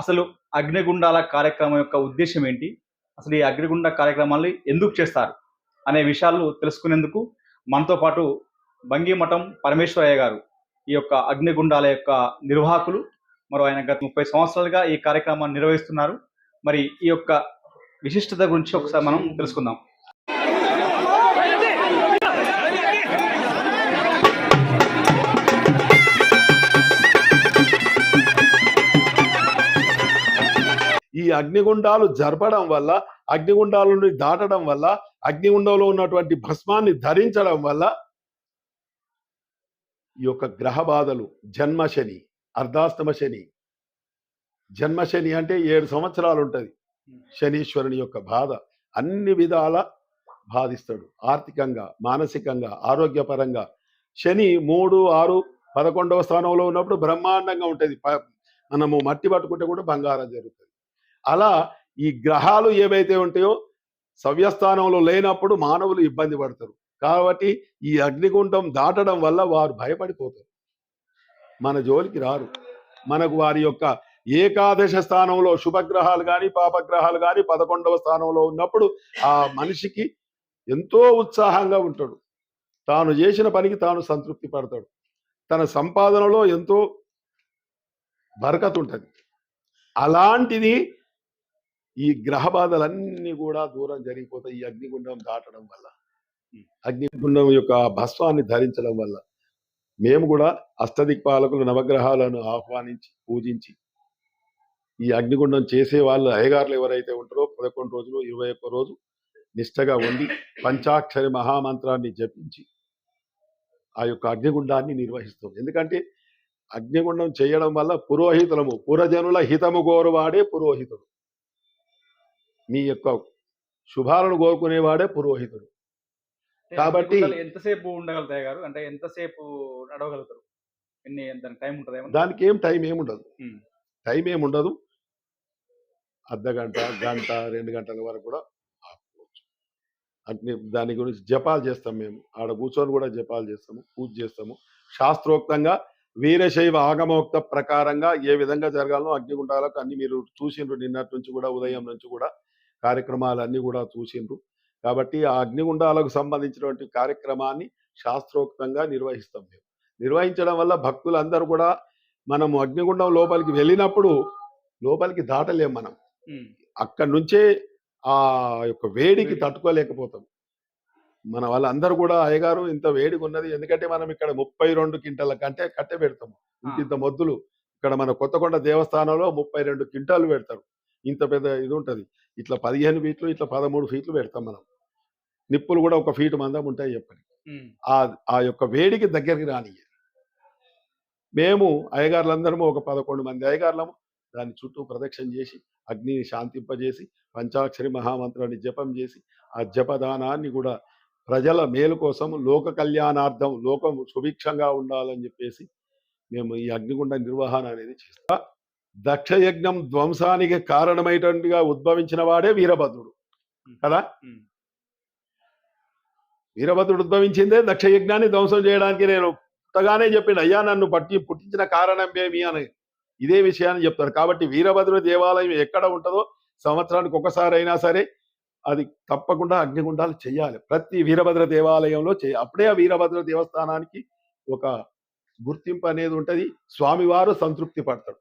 అసలు అగ్నిగుండాల కార్యక్రమం యొక్క ఉద్దేశ్యం ఏంటి? అసలు ఈ అగ్నిగుండ కార్యక్రమాల్ని ఎందుకు చేస్తారు? అనే విషయాలు తెలుసుకునేందుకు మనతో పాటు బంగిమఠం పరమేశ్వరయ్య గారు, ఈ యొక్క అగ్నిగుండాల యొక్క నిర్వాహకులు. ఆయన గత 30 సంవత్సరాలుగా ఈ కార్యక్రమాన్ని నిర్వహిస్తున్నారు. మరి ఈ యొక్క విశిష్టత గురించి ఒకసారి మనం తెలుసుకుందాం. ఈ అగ్నిగుండాలు జరపడం వల్ల, అగ్నిగుండాలను దాటడం వల్ల, అగ్నిగుండంలో ఉన్నటువంటి భస్మాన్ని ధరించడం వల్ల ఈ యొక్క గ్రహ బాధలు, జన్మశని, అర్ధాష్టమ శని, జన్మశని అంటే 7 సంవత్సరాలు ఉంటుంది. శనీశ్వరుని యొక్క బాధ అన్ని విధాల బాధిస్తాడు. ఆర్థికంగా, మానసికంగా, ఆరోగ్యపరంగా. శని 3, 6, 11వ స్థానంలో ఉన్నప్పుడు బ్రహ్మాండంగా ఉంటుంది. మనము మట్టి పట్టుకుంటే కూడా బంగారం జరుగుతుంది. అలా ఈ గ్రహాలు ఏవైతే ఉంటాయో సవ్యస్థానంలో లేనప్పుడు మానవులు ఇబ్బంది పడతారు. కాబట్టి ఈ అగ్నిగుండం దాటడం వల్ల వారు భయపడిపోతారు, మన జోలికి రారు. మనకు వారి యొక్క ఏకాదశ స్థానంలో శుభగ్రహాలు కానీ పాపగ్రహాలు కానీ 11వ స్థానంలో ఉన్నప్పుడు ఆ మనిషికి ఎంతో ఉత్సాహంగా ఉంటాడు. తాను చేసిన పనికి తాను సంతృప్తి పడతాడు. తన సంపాదనలో ఎంతో బరకత్ ఉంటుంది. అలాంటిది ఈ గ్రహ బాధలన్నీ కూడా దూరం జరిగిపోతాయి ఈ అగ్నిగుండం దాటడం వల్ల, అగ్నిగుండం యొక్క భస్వాన్ని ధరించడం వల్ల. మేము కూడా అష్టదిక్పాలకులు నవగ్రహాలను ఆహ్వానించి పూజించి ఈ అగ్నిగుండం చేసే వాళ్ళు అయ్యగారులు ఎవరైతే ఉంటారో 11 రోజులు 21 రోజు నిష్టగా ఉండి పంచాక్షరి మహామంత్రాన్ని జపించి ఆ యొక్క అగ్నిగుండాన్ని నిర్వహిస్తాం. ఎందుకంటే అగ్నిగుండం చేయడం వల్ల పురోహితులము, పురజనుల హితము కోరువాడే పురోహితుడు. మీ యొక్క శుభాలను కోరుకునేవాడే పురోహితుడు. కాబట్టి ఎంతసేపు ఉండగలుగుతాయి గారు? అంటే ఎంతసేపు నడవగలుగుతారు? టైం ఉంటుంది? దానికి ఏం టైం ఏముండదు. టైం ఏముండదు. అర్ధగంట, గంట, 2 గంటల వరకు కూడా ఆపుకోవచ్చు. అగ్ని దాని గురించి జపాలు చేస్తాం. మేము ఆడ కూర్చొని కూడా జపాలు చేస్తాము, పూజ చేస్తాము. శాస్త్రోక్తంగా వీరశైవ ఆగమోక్త ప్రకారంగా ఏ విధంగా జరగాలో అగ్నిగుండాలకు అన్ని మీరు చూసిండ్రు. నిన్నటి నుంచి కూడా, ఉదయం నుంచి కూడా కార్యక్రమాలన్నీ కూడా చూసిండ్రు. కాబట్టి ఆ అగ్నిగుండాలకు సంబంధించినటువంటి కార్యక్రమాన్ని శాస్త్రోక్తంగా నిర్వహిస్తాం. మేము నిర్వహించడం వల్ల భక్తులందరూ కూడా, మనము అగ్నిగుండం లోపలికి వెళ్ళినప్పుడు లోపలికి దాటలేం. మనం అక్కడి నుంచే ఆ యొక్క వేడికి తట్టుకోలేకపోతాం. మన వాళ్ళందరూ కూడా అయ్యగారు ఇంత వేడిగా ఉన్నది, ఎందుకంటే మనం ఇక్కడ 32 క్వింటాల కంటే కట్టె పెడతాము. ఇంత మొద్దులు ఇక్కడ మన కొత్తకొండ దేవస్థానంలో 32 క్వింటాలు పెడతారు. ఇంత పెద్ద ఇది ఉంటుంది. ఇట్లా 15 ఫీట్లు, ఇట్లా 13 ఫీట్లు పెడతాం మనం. నిప్పులు కూడా 1 ఫీటు మందం ఉంటాయి చెప్పండి. ఆ యొక్క వేడికి దగ్గరికి రానియ్య. మేము అయ్యగారులందరము ఒక 11 మంది అయ్యగారులము దాని చుట్టూ ప్రదక్షిణ చేసి అగ్నిని శాంతింపజేసి పంచాక్షరి మహామంత్రాన్ని జపం చేసి ఆ జపదానాన్ని కూడా ప్రజల మేలు కోసం, లోక కళ్యాణార్థం, లోకం సుభిక్షంగా ఉండాలని చెప్పేసి మేము ఈ అగ్నిగుండ నిర్వహణ అనేది చేస్తాం. దక్షయజ్ఞం ధ్వంసానికి కారణమైనట్టుగా ఉద్భవించిన వాడే వీరభద్రుడు కదా. వీరభద్రుడు ఉద్భవించిందే దక్షయజ్ఞాన్ని ధ్వంసం చేయడానికి. నేను పుట్టగానే చెప్పిండు, అయ్యా నన్ను పుట్టించిన కారణం ఏమి అని ఇదే విషయాన్ని చెప్తారు. కాబట్టి వీరభద్రుడి దేవాలయం ఎక్కడ ఉంటుందో సంవత్సరానికి ఒకసారి అయినా సరే అది తప్పకుండా అగ్నిగుండాలు చేయాలి. ప్రతి వీరభద్ర దేవాలయంలో అప్పుడే ఆ వీరభద్ర దేవస్థానానికి ఒక గుర్తింపు అనేది ఉంటుంది. స్వామివారు సంతృప్తి పడతాడు.